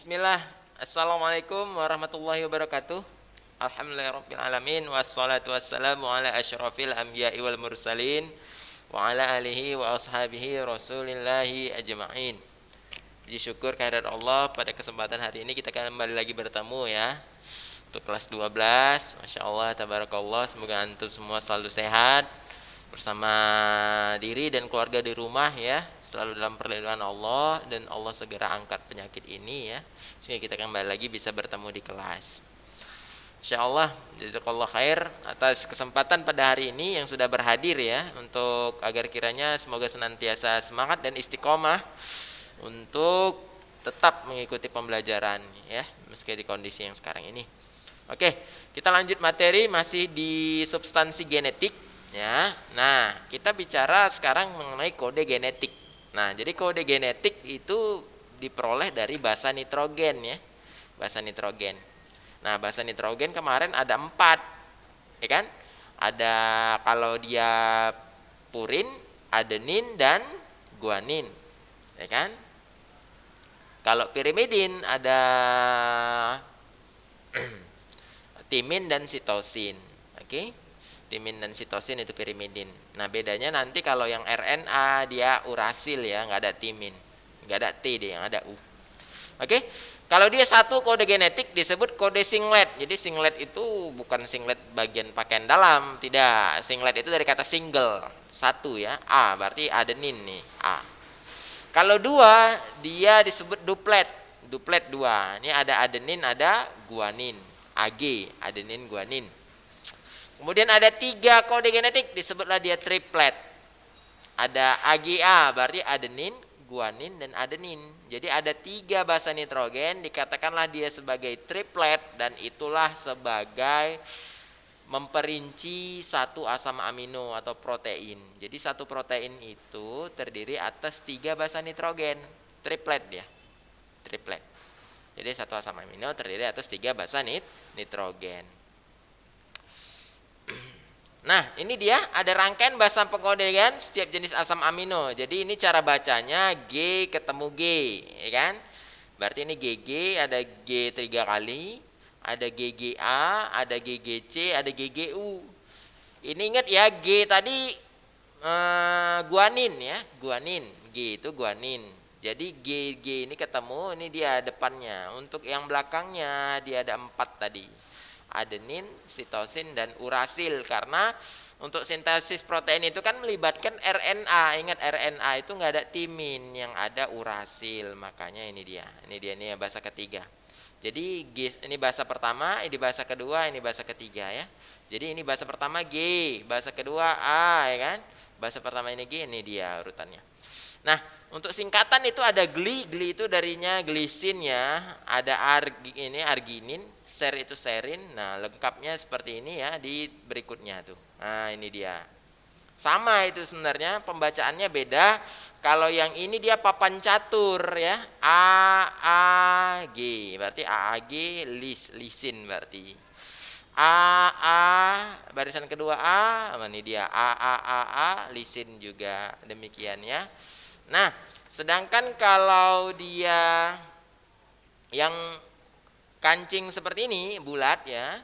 Bismillah. Assalamualaikum warahmatullahi wabarakatuh. Alhamdulillahirabbil alamin wassalatu wassalamu ala asyrafil anbiya'i wal mursalin wa ala alihi wa ashabihi rasulillahi ajma'in. Puji syukur kehadirat Allah, pada kesempatan hari ini kita akan kembali lagi bertemu ya. Untuk kelas 12. Masya Allah, tabarakallah. Semoga antum semua selalu sehat bersama diri dan keluarga di rumah ya, selalu dalam perlindungan Allah, dan Allah segera angkat penyakit ini ya, sehingga kita kembali lagi bisa bertemu di kelas. Insyaallah, jazakallah khair atas kesempatan pada hari ini yang sudah berhadir ya, untuk agar kiranya semoga senantiasa semangat dan istiqomah untuk tetap mengikuti pembelajaran ya, meski di kondisi yang sekarang ini. Oke, kita lanjut materi masih di substansi genetik. Ya, nah kita bicara sekarang mengenai kode genetik. Nah, jadi kode genetik itu diperoleh dari basa nitrogen ya, basa nitrogen. Nah, basa nitrogen kemarin ada 4, ya kan? Ada kalau dia purin, adenin dan guanin, ya kan? Kalau pirimidin ada timin dan sitosin, oke? Timin dan sitosin itu pirimidin. Nah, bedanya nanti kalau yang RNA dia urasil ya, nggak ada timin, nggak ada T dia, yang ada U. Oke, kalau dia satu kode genetik disebut kode singlet. Jadi singlet itu bukan singlet bagian pakaian dalam, tidak. Singlet itu dari kata single, satu ya, A berarti adenin nih, A. Kalau 2 dia disebut duplet, duplet 2. Ini ada adenin, ada guanin, AG, adenin guanin. Kemudian ada 3 kode genetik, disebutlah dia triplet. Ada AGA, berarti adenin, guanin, dan adenin. Jadi ada 3 basa nitrogen, dikatakanlah dia sebagai triplet, dan itulah sebagai memperinci satu asam amino atau protein. Jadi satu protein itu terdiri atas 3 basa nitrogen, triplet ya, triplet. Jadi satu asam amino terdiri atas 3 basa nitrogen. Nah, ini dia ada rangkaian basa pengkodean setiap jenis asam amino. Jadi ini cara bacanya G ketemu G, ya kan? Berarti ini GG, ada G 3 kali, ada GGA, ada GGC, ada GGU. Ini ingat ya, G tadi guanin ya, guanin. G itu guanin. Jadi GG ini ketemu, ini dia depannya. Untuk yang belakangnya dia ada 4 tadi. Adenin, sitosin, dan urasil. Karena untuk sintesis protein itu kan melibatkan RNA. Ingat, RNA itu nggak ada timin, yang ada urasil. Makanya ini dia nih bahasa ketiga. Jadi ini bahasa pertama, ini bahasa kedua, ini bahasa ketiga ya. Jadi ini bahasa pertama G, bahasa kedua A, ya kan? Bahasa pertama ini G, ini dia urutannya. Nah, untuk singkatan itu ada GLI itu darinya glisin ya, ada arginin, ser itu serin. Nah, lengkapnya seperti ini ya di berikutnya tuh. Nah, ini dia. Sama itu sebenarnya, pembacaannya beda. Kalau yang ini dia papan catur ya, AAG, berarti AAG lisin berarti. A barisan kedua A, ini dia A lisin juga, demikian ya. Nah, sedangkan kalau dia yang kancing seperti ini, bulat ya.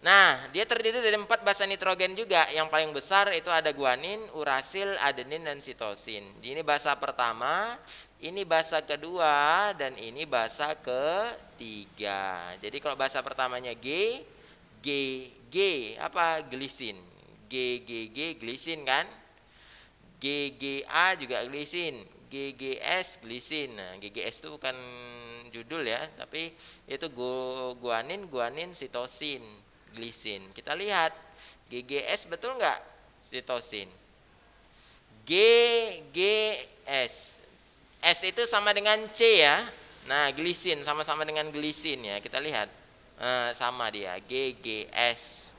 Nah, dia terdiri dari 4 basa nitrogen juga. Yang paling besar itu ada guanin, urasil, adenin, dan sitosin. Ini basa pertama, ini basa kedua, dan ini basa ketiga. Jadi kalau basa pertamanya G apa? Glisin. G glisin kan? GGA juga glisin, GGS glisin. Nah, GGS itu bukan judul ya, tapi itu guanin, sitosin, glisin. Kita lihat GGS betul nggak? Sitosin. GGS. S itu sama dengan C ya. Nah, glisin sama-sama dengan glisin ya. Kita lihat. Sama dia, GGS.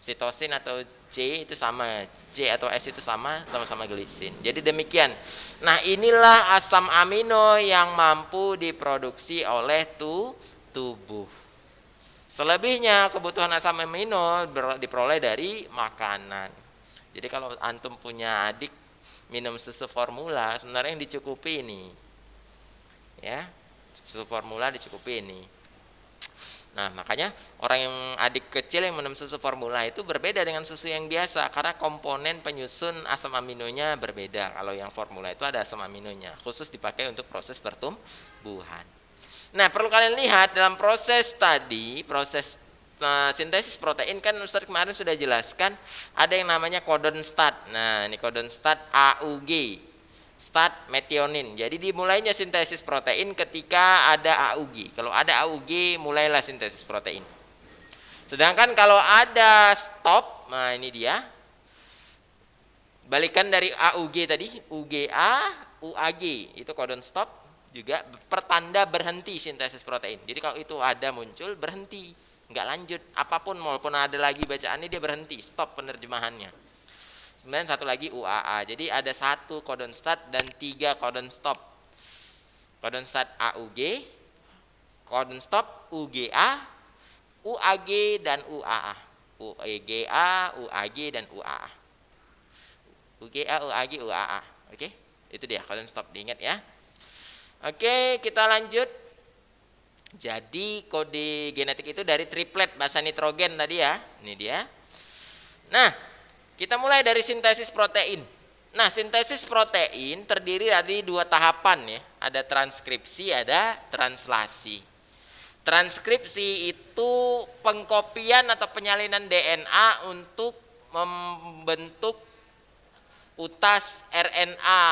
Sitosin atau C itu sama, C atau S itu sama-sama glisin. Jadi demikian. Nah, inilah asam amino yang mampu diproduksi oleh tubuh. Selebihnya kebutuhan asam amino diperoleh dari makanan. Jadi kalau antum punya adik minum susu formula, sebenarnya yang dicukupi ini. Ya. Susu formula dicukupi ini. Nah, makanya orang yang adik kecil yang minum susu formula itu berbeda dengan susu yang biasa karena komponen penyusun asam aminonya berbeda. Kalau yang formula itu ada asam aminonya, khusus dipakai untuk proses pertumbuhan. Nah, perlu kalian lihat dalam proses tadi, proses sintesis protein kan Ustaz kemarin sudah jelaskan ada yang namanya codon stat. Nah, ini codon stat AUG. Stat metionin. Jadi dimulainya sintesis protein ketika ada AUG. Kalau ada AUG mulailah sintesis protein. Sedangkan kalau ada stop, nah ini dia. Balikan dari AUG tadi, UGA, UAG, itu codon stop juga pertanda berhenti sintesis protein. Jadi kalau itu ada muncul berhenti, nggak lanjut apapun, walaupun ada lagi bacaannya dia berhenti, stop penerjemahannya. Kemudian satu lagi UAA. Jadi ada 1 codon start dan 3 codon stop. Codon start AUG, codon stop UGA, UAG dan UAA. UGA, UAG dan UAA. UGA, UAG, UAA. Oke? Itu dia codon stop, diingat ya. Oke, kita lanjut. Jadi kode genetik itu dari triplet basa nitrogen tadi ya. Ini dia. Nah, kita mulai dari sintesis protein. Nah, sintesis protein terdiri dari 2 tahapan ya. Ada transkripsi, ada translasi. Transkripsi itu pengkopian atau penyalinan DNA untuk membentuk utas RNA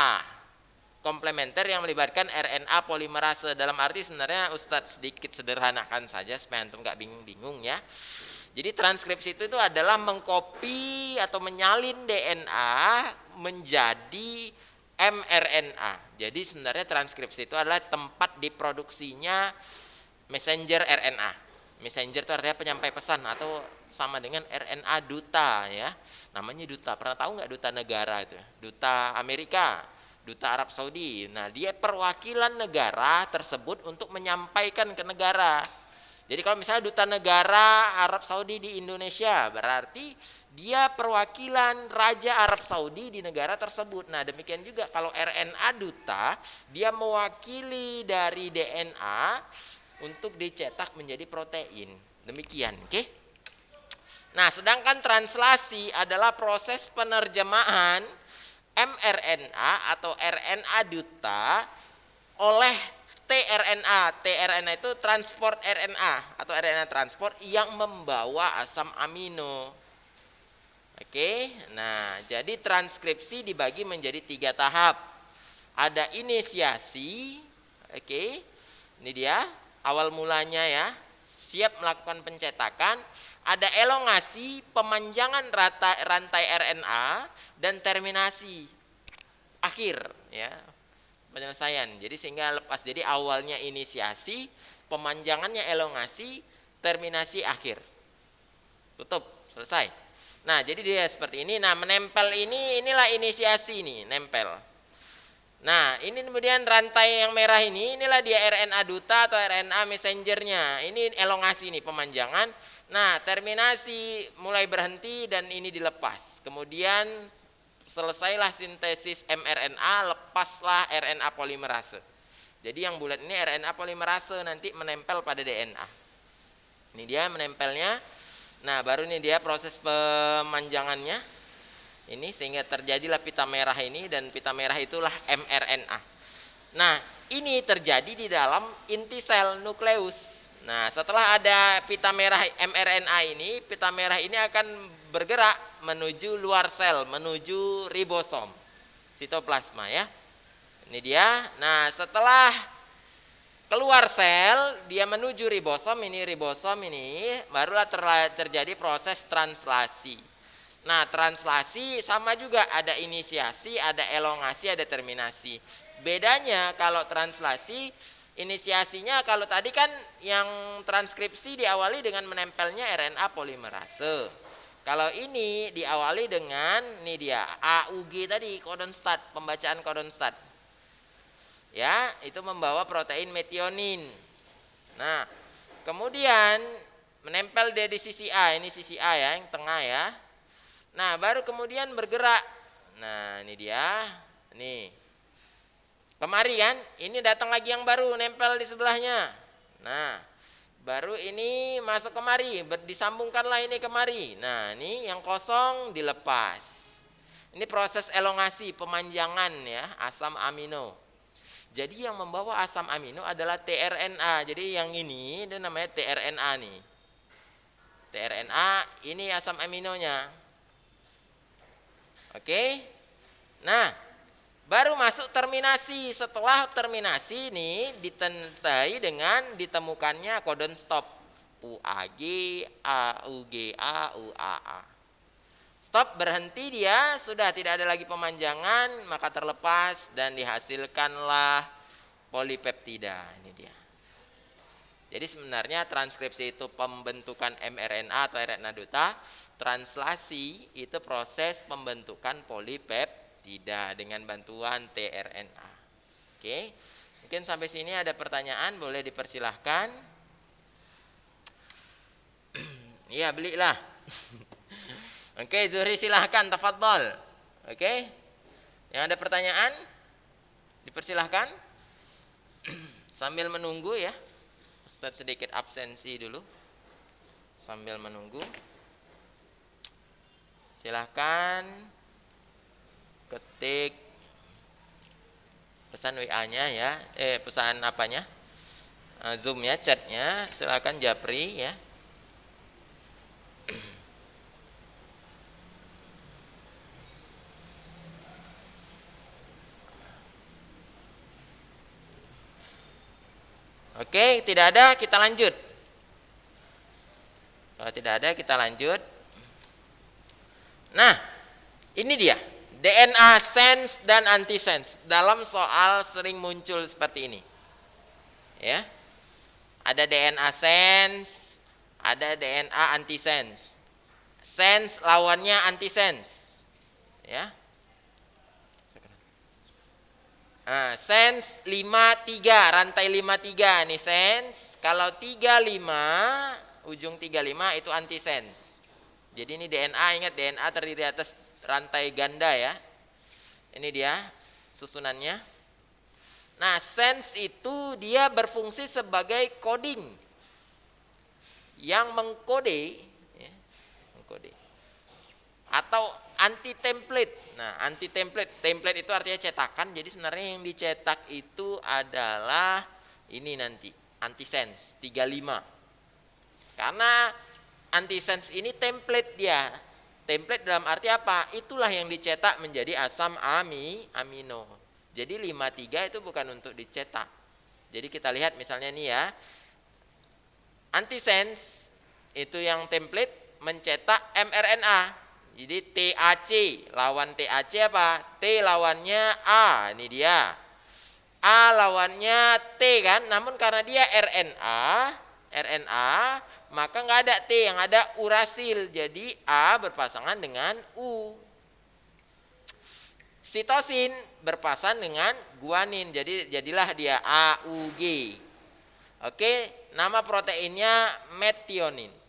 komplementer yang melibatkan RNA polimerase. Dalam arti sebenarnya Ustadz sedikit sederhanakan saja supaya antum nggak bingung-bingung ya. Jadi transkripsi itu adalah mengkopi atau menyalin DNA menjadi mRNA. Jadi sebenarnya transkripsi itu adalah tempat diproduksinya messenger RNA. Messenger itu artinya penyampai pesan atau sama dengan RNA duta ya. Namanya duta. Pernah tahu nggak duta negara itu? Duta Amerika, duta Arab Saudi. Nah, dia perwakilan negara tersebut untuk menyampaikan ke negara. Jadi kalau misalnya duta negara Arab Saudi di Indonesia, berarti dia perwakilan Raja Arab Saudi di negara tersebut. Nah, demikian juga kalau RNA duta, dia mewakili dari DNA untuk dicetak menjadi protein. Demikian, oke? Nah, sedangkan translasi adalah proses penerjemahan mRNA atau RNA duta oleh tRNA itu transport RNA atau RNA transport yang membawa asam amino. Oke, nah jadi transkripsi dibagi menjadi 3 tahap. Ada inisiasi, oke, ini dia awal mulanya ya, siap melakukan pencetakan. Ada elongasi, pemanjangan rantai RNA, dan terminasi akhir ya, penyelesaian. Jadi sehingga lepas, jadi awalnya inisiasi, pemanjangannya elongasi, terminasi akhir. Tutup, selesai. Nah, jadi dia seperti ini. Nah, menempel ini, inilah inisiasi nih, nempel. Nah, ini kemudian rantai yang merah ini, inilah dia RNA duta atau RNA messengernya. Ini elongasi nih, pemanjangan. Nah, terminasi mulai berhenti dan ini dilepas. Kemudian selesailah sintesis mRNA, lepaslah RNA polimerase. Jadi yang bulat ini RNA polimerase nanti menempel pada DNA. Ini dia menempelnya. Nah, baru ini dia proses pemanjangannya. Ini sehingga terjadilah pita merah ini, dan pita merah itulah mRNA. Nah, ini terjadi di dalam inti sel nukleus. Nah, setelah ada pita merah mRNA ini, pita merah ini akan bergerak menuju luar sel, menuju ribosom, sitoplasma ya. Ini dia. Nah, setelah keluar sel, dia menuju ribosom ini, barulah terjadi proses translasi. Nah, translasi sama juga, ada inisiasi, ada elongasi, ada terminasi. Bedanya kalau translasi, inisiasinya kalau tadi kan yang transkripsi diawali dengan menempelnya RNA polimerase. Kalau ini diawali dengan ini dia AUG tadi, codon start, pembacaan codon start. Ya, itu membawa protein metionin. Nah, kemudian menempel dia di sisi A, ini sisi A ya, yang tengah ya. Nah, baru kemudian bergerak. Nah, ini dia. Nih. Kemari kan, ini datang lagi yang baru nempel di sebelahnya. Nah, baru ini masuk kemari, disambungkanlah ini kemari. Nah, ini yang kosong dilepas. Ini proses elongasi, pemanjangan ya, asam amino. Jadi yang membawa asam amino adalah tRNA. Jadi yang ini itu namanya tRNA nih. tRNA ini asam aminonya. Oke. Nah, baru masuk terminasi. Setelah terminasi ini ditentai dengan ditemukannya codon stop. UAG, AUGA, UAA. Stop, berhenti dia, sudah tidak ada lagi pemanjangan, maka terlepas dan dihasilkanlah polipeptida. Ini dia. Jadi sebenarnya transkripsi itu pembentukan mRNA atau RNA duta, translasi itu proses pembentukan polipeptida dengan bantuan tRNA. Oke, mungkin sampai sini ada pertanyaan, boleh dipersilahkan. Iya, belilah. Oke, Zuhri silahkan, tafadhol. Oke, yang ada pertanyaan dipersilahkan. Sambil menunggu ya, Ustaz sedikit absensi dulu sambil menunggu. Silahkan ketik pesan WA-nya ya, pesan apanya, Zoom-nya, chat-nya, silahkan japri ya. Oke, tidak ada, kita lanjut. Kalau tidak ada, kita lanjut. Nah, ini dia DNA sense dan antisense. Dalam soal sering muncul seperti ini. Ya. Ada DNA sense, ada DNA antisense. Sense lawannya antisense. Ya. Nah, sense 53, rantai 53 nih sense. Kalau 35, ujung 35 itu antisense. Jadi ini DNA, ingat DNA terdiri atas rantai ganda ya. Ini dia susunannya. Nah, sense itu dia berfungsi sebagai coding yang mengkode ya, mengkode. Atau anti template. Nah, anti template, template itu artinya cetakan. Jadi sebenarnya yang dicetak itu adalah ini nanti, antisense 35. Karena antisense ini template dia. Template dalam arti apa? Itulah yang dicetak menjadi asam amino. Jadi 53 itu bukan untuk dicetak. Jadi kita lihat misalnya nih ya. Antisense itu yang template mencetak mRNA. Jadi TAC, lawan TAC apa? T lawannya A, ini dia. A lawannya T kan, namun karena dia RNA, maka nggak ada T, yang ada urasil. Jadi A berpasangan dengan U. Sitosin berpasangan dengan guanin, jadi jadilah dia AUG. Oke, nama proteinnya metionin.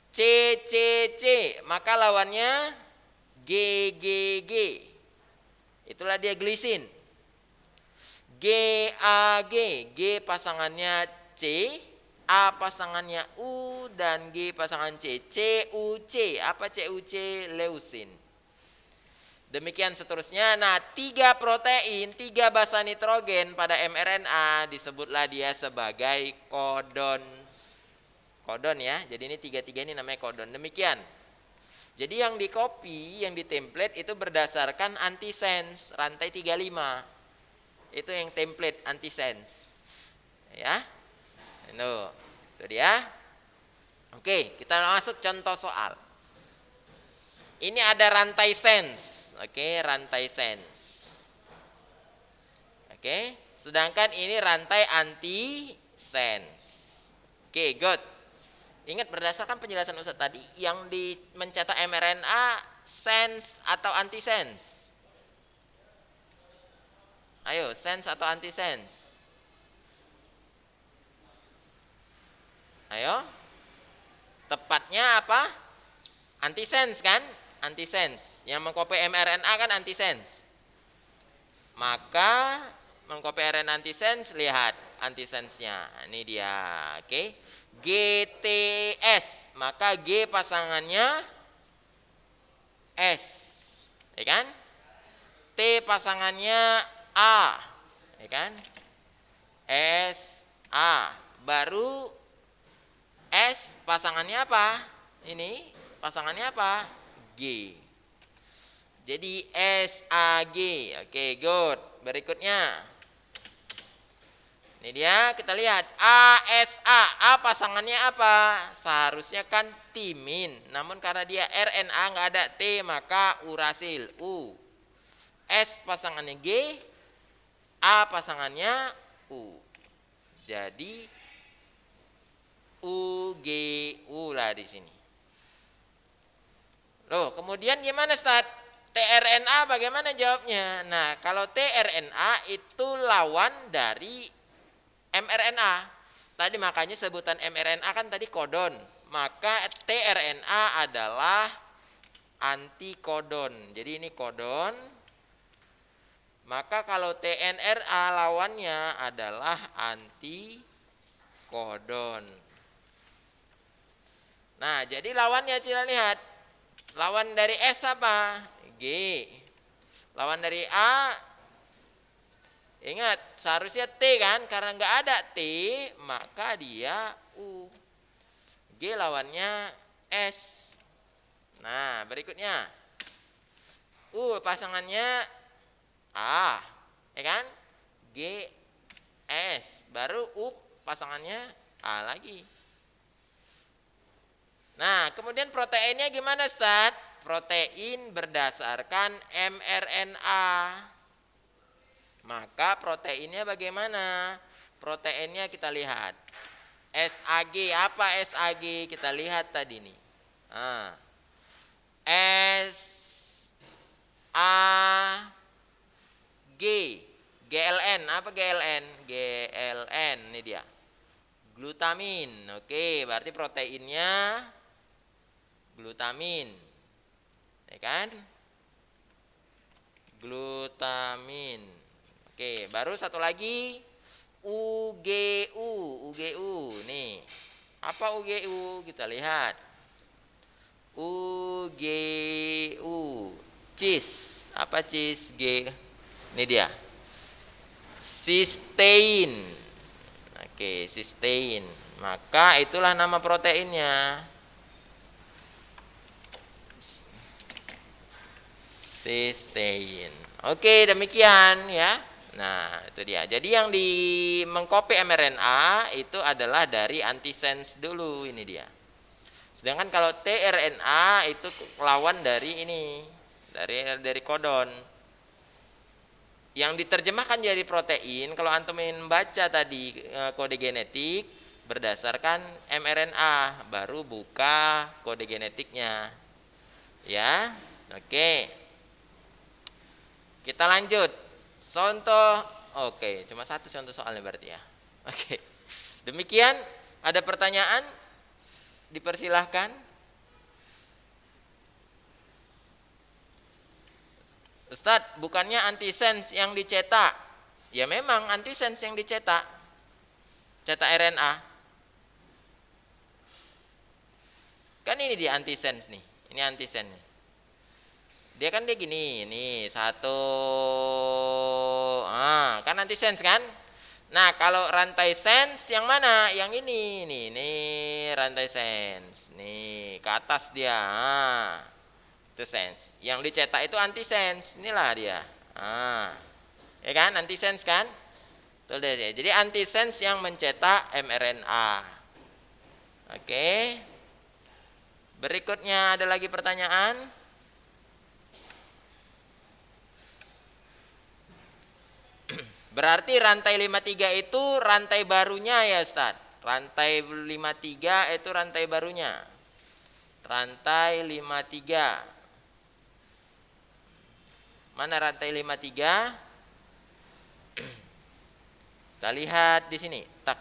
CCC, maka lawannya GGG. Itulah dia glisin. GAG, G pasangannya C, A pasangannya U, dan G pasangan C. CUC, apa CUC? Leusin. Demikian seterusnya. Nah, 3 protein, 3 basa nitrogen pada mRNA disebutlah dia sebagai kodon. Kodon ya, jadi ini 3 ini namanya kodon. Demikian. Jadi yang di copy, yang di template itu berdasarkan antisense, rantai 35. Itu yang template antisense. Ya. Itu dia. Oke, kita masuk contoh soal. Ini ada rantai sense. Oke, rantai sense. Oke, sedangkan ini rantai antisense. Oke, good. Ingat berdasarkan penjelasan Ustaz tadi, yang mencetak mRNA sense atau antisense? Ayo, sense atau antisense? Ayo. Tepatnya apa? Antisense kan? Antisense. Yang mengcopy mRNA kan antisense. Maka mengcopy RNA antisense, lihat antisensnya. Ini dia. Oke. GTS, maka G pasangannya S. Ya kan? T pasangannya A. Ya kan? S A. Baru S pasangannya apa? Ini pasangannya apa? G. Jadi SAG. Oke, good. Berikutnya. Ini dia, kita lihat ASA. A pasangannya apa? Seharusnya kan timin. Namun karena dia RNA nggak ada T, maka urasil U. S pasangannya G, A pasangannya U. Jadi UGU lah di sini. Loh, kemudian gimana Ustaz? tRNA bagaimana jawabnya? Nah, kalau tRNA itu lawan dari mRNA. Tadi makanya sebutan mRNA kan tadi kodon. Maka tRNA adalah antikodon. Jadi ini kodon. Maka kalau tNRA lawannya adalah antikodon. Nah, jadi lawannya kita lihat. Lawan dari S apa? G. Lawan dari A, ingat seharusnya T kan, karena nggak ada T maka dia U. G lawannya S. Nah berikutnya U pasangannya A, ya kan? G S, baru U pasangannya A lagi. Nah kemudian proteinnya gimana Ustaz? Protein berdasarkan mRNA. Maka proteinnya bagaimana? Proteinnya kita lihat. SAG, apa SAG? Kita lihat tadi nih. SAG. GLN, apa GLN? GLN, ini dia. Glutamin. Oke, berarti proteinnya glutamin. Ya kan? Glutamin. Oke, baru satu lagi UGU. UGU nih. Apa UGU? Kita lihat. UGU. Cis. Apa cis? G. Ini dia. Cysteine. Oke, cysteine. Maka itulah nama proteinnya. Cysteine. Oke, demikian ya. Nah, itu dia. Jadi yang di mengcopy mRNA itu adalah dari antisense dulu, ini dia. Sedangkan kalau tRNA itu lawan dari ini, dari kodon. Yang diterjemahkan jadi protein, kalau antum ingin baca tadi kode genetik berdasarkan mRNA, baru buka kode genetiknya. Ya. Oke. Kita lanjut. Contoh, oke, cuma satu contoh soalnya berarti ya. Oke. Demikian, ada pertanyaan? Dipersilahkan. Ustadz, bukannya antisense yang dicetak? Ya memang antisense yang dicetak. Cetak RNA. Kan ini dia antisense nih. Ini antisense nih. Dia kan dia gini, nih satu, kan antisense kan? Nah kalau rantai sense yang mana? Yang ini rantai sense, nih ke atas dia, itu sense. Yang dicetak itu antisense, inilah dia, ya kan antisense kan? Tuh deh. Jadi antisense yang mencetak mRNA. Oke. Berikutnya ada lagi pertanyaan? Berarti rantai 53 itu rantai barunya ya Ustaz. Rantai 53 itu rantai barunya. Rantai 53. Mana rantai 53? Kita lihat di sini. Tak.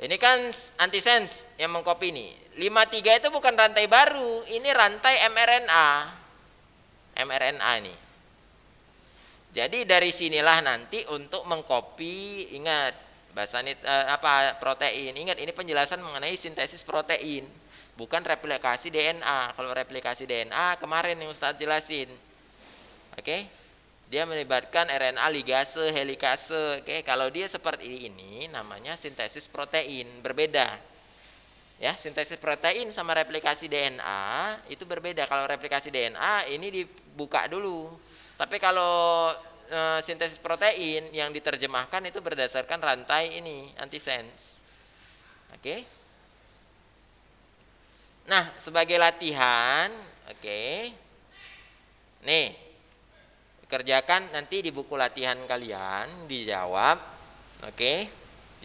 Ini kan antisense yang mengcopy ini. 53 itu bukan rantai baru, ini rantai mRNA. mRNA ini. Jadi dari sinilah nanti untuk mengcopy, ingat bahasa protein. Ingat ini penjelasan mengenai sintesis protein, bukan replikasi DNA. Kalau replikasi DNA kemarin yang Ustadz jelasin. Oke. Dia melibatkan RNA ligase, helikase. Oke, kalau dia seperti ini namanya sintesis protein, berbeda. Ya, sintesis protein sama replikasi DNA itu berbeda. Kalau replikasi DNA ini dibuka dulu. Tapi kalau sintesis protein yang diterjemahkan itu berdasarkan rantai ini, antisense. Oke. Nah, sebagai latihan, oke. Nih, kerjakan nanti di buku latihan kalian, dijawab. Oke.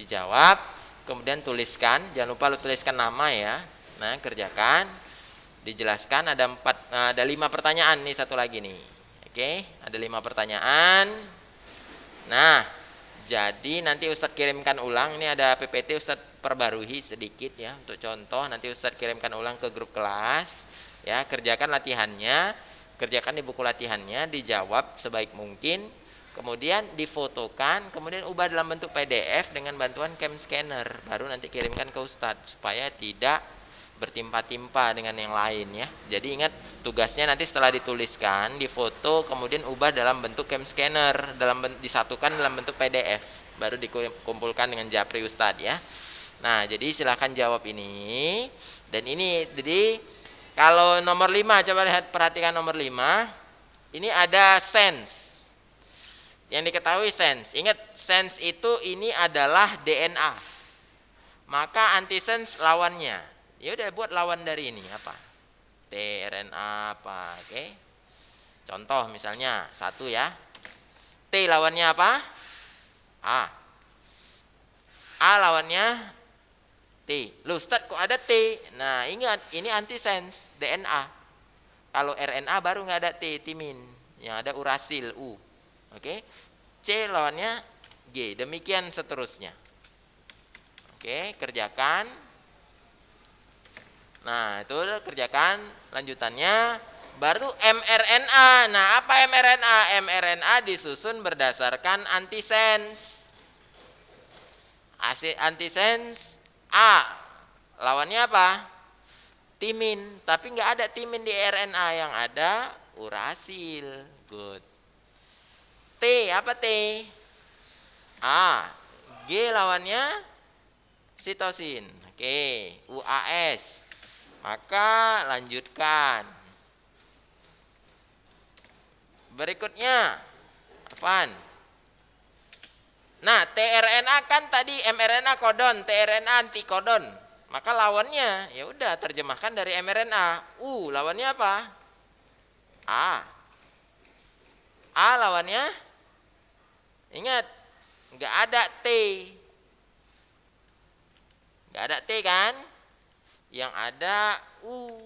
Dijawab, kemudian tuliskan, jangan lupa lu tuliskan nama ya. Nah, kerjakan. Dijelaskan ada 5 pertanyaan nih, satu lagi nih. Oke, ada 5 pertanyaan. Nah, jadi nanti Ustadz kirimkan ulang. Ini ada PPT Ustadz perbarui sedikit ya untuk contoh. Nanti Ustadz kirimkan ulang ke grup kelas. Ya, kerjakan latihannya, kerjakan di buku latihannya, dijawab sebaik mungkin. Kemudian difotokan, kemudian ubah dalam bentuk PDF dengan bantuan cam scanner. Baru nanti kirimkan ke Ustadz supaya tidak bertimpa-timpa dengan yang lain ya. Jadi ingat tugasnya nanti setelah dituliskan, difoto, kemudian ubah dalam bentuk cam scanner, disatukan dalam bentuk PDF, baru dikumpulkan dengan Japri Ustadz ya. Nah, jadi silahkan jawab ini. Dan ini jadi kalau nomor 5, coba lihat, perhatikan nomor 5. Ini ada sense. Yang diketahui sense. Ingat sense itu ini adalah DNA. Maka antisense lawannya. Ya udah buat lawan dari ini apa? tRNA apa? Oke. Contoh misalnya 1 ya. T lawannya apa? A. A lawannya T. Loh, Ustaz kok ada T? Nah, ingat ini antisense DNA. Kalau RNA baru nggak ada T, timin. Yang ada urasil U. Oke. C lawannya G. Demikian seterusnya. Oke, kerjakan. Nah, itu kerjakan lanjutannya. Baru mRNA. Nah, apa mRNA? mRNA disusun berdasarkan antisense. Antisense A. Lawannya apa? Timin. Tapi nggak ada timin di RNA, yang ada urasil. Good. T, apa T? A. G lawannya sitosin. Oke, UAS. Maka lanjutkan. Berikutnya apaan? Nah, tRNA kan tadi mRNA kodon, tRNA antikodon. Maka lawannya ya udah terjemahkan dari mRNA. Lawannya apa? A. A lawannya, ingat, nggak ada T. Nggak ada T kan? Yang ada U.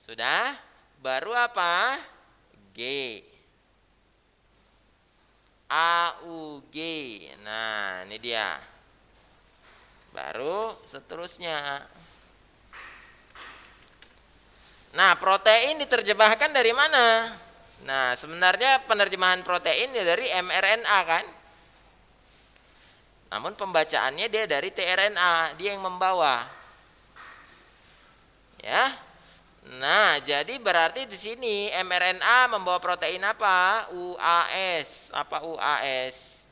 Sudah? Baru apa? G. AUG. Nah, ini dia. Baru seterusnya. Nah, protein diterjemahkan dari mana? Nah, sebenarnya penerjemahan protein ya dari mRNA kan? Namun pembacaannya dia dari tRNA, dia yang membawa. Ya. Nah, jadi berarti di sini mRNA membawa protein apa? UAS. Apa UAS?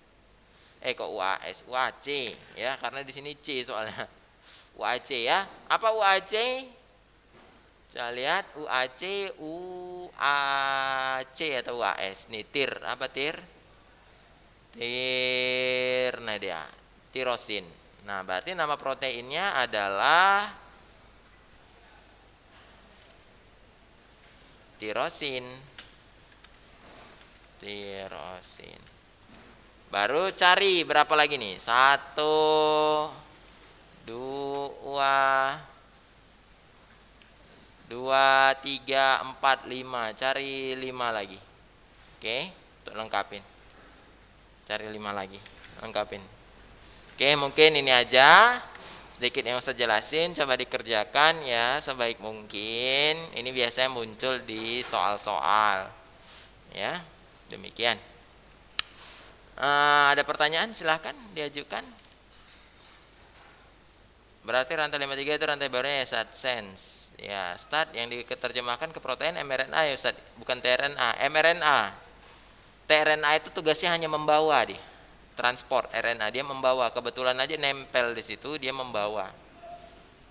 Kok UAS? UAC ya, karena di sini C soalnya. UAC ya. Apa UAC? Saya lihat UAC, UAC atau UAS. Nih tir, apa tir? Nah dia, tirosin. Nah, berarti nama proteinnya adalah tirosin. Tirosin. Baru cari berapa lagi nih? 1, 2, 3, 4, 5. Cari 5 lagi. Oke, untuk lengkapin. Cari 5 lagi, lengkapin. Oke, mungkin ini aja sedikit yang saya jelasin. Coba dikerjakan ya sebaik mungkin. Ini biasanya muncul di soal-soal. Ya, demikian. Ada pertanyaan? Silahkan diajukan. Berarti rantai 53 itu rantai barunya ya Ustaz, sense. Ya, start yang diterjemahkan ke protein mRNA ya Ustaz, bukan tRNA, mRNA. tRNA itu tugasnya hanya membawa dia. Transport RNA dia membawa, kebetulan aja nempel di situ dia membawa.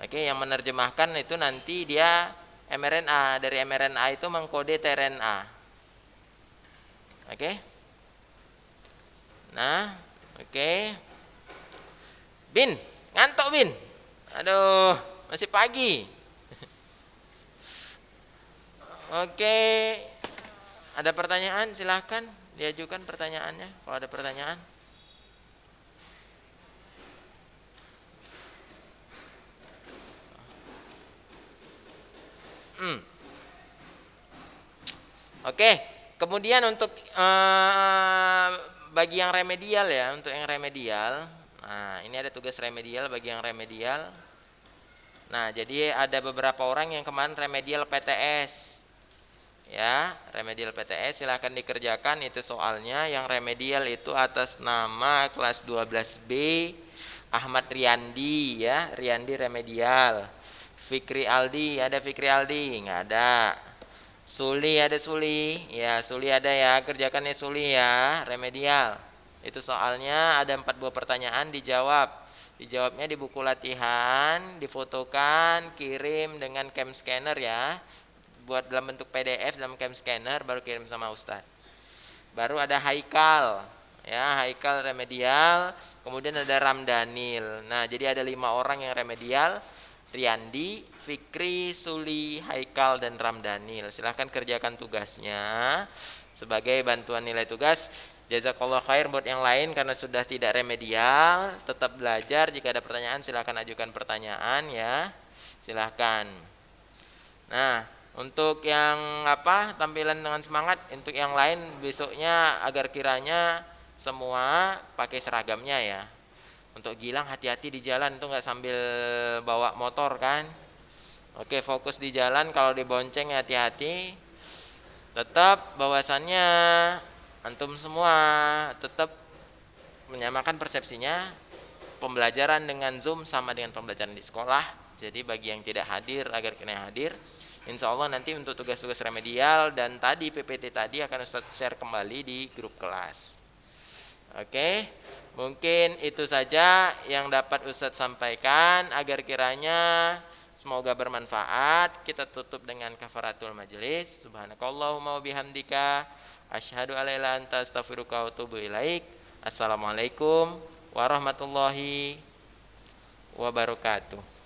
Oke, yang menerjemahkan itu nanti dia mRNA, dari mRNA itu mengkode tRNA. Oke. Nah, oke. Bin, ngantuk Bin. Aduh, masih pagi. Oke. Ada pertanyaan? Silahkan diajukan pertanyaannya kalau ada pertanyaan. Oke. Kemudian untuk bagi yang remedial ya, untuk yang remedial. Nah, ini ada tugas remedial bagi yang remedial. Nah, jadi ada beberapa orang yang kemarin remedial PTS. Ya, remedial PTS silahkan dikerjakan itu soalnya. Yang remedial itu atas nama kelas 12B Ahmad Riyandi ya, Riyandi remedial. Fikri Aldi, ada Fikri Aldi? Nggak ada. Suli ada Suli? Ya, Suli ada ya, kerjakannya Suli ya, remedial. Itu soalnya ada 4 buah pertanyaan dijawab. Dijawabnya di buku latihan, difotokan, kirim dengan cam scanner ya. Buat dalam bentuk PDF dalam cam scanner baru kirim sama Ustadz. Baru ada Haikal. Ya, Haikal remedial, kemudian ada Ramdanil. Nah, jadi ada 5 orang yang remedial. Riyandi, Fikri, Suli, Haikal, dan Ramdanil. Silahkan kerjakan tugasnya sebagai bantuan nilai tugas. Jazakallah khair buat yang lain karena sudah tidak remedial, tetap belajar. Jika ada pertanyaan silahkan ajukan pertanyaan ya. Silahkan. Nah, untuk yang tampilan dengan semangat, untuk yang lain besoknya agar kiranya semua pakai seragamnya ya. Untuk Gilang hati-hati di jalan tuh, nggak sambil bawa motor kan. Oke, fokus di jalan, kalau dibonceng hati-hati. Tetap bahwasannya antum semua tetap menyamakan persepsinya. Pembelajaran dengan Zoom sama dengan pembelajaran di sekolah. Jadi bagi yang tidak hadir agar kena hadir. Insya Allah nanti untuk tugas-tugas remedial dan tadi PPT tadi akan Ustaz share kembali di grup kelas. Oke, mungkin itu saja yang dapat Ustadz sampaikan agar kiranya semoga bermanfaat. Kita tutup dengan kafaratul majelis. Subhanakallahumma wa bihamdika asyhadu alla ilaha illa anta astaghfiruka wa atubu ilaik. Assalamualaikum warahmatullahi wabarakatuh.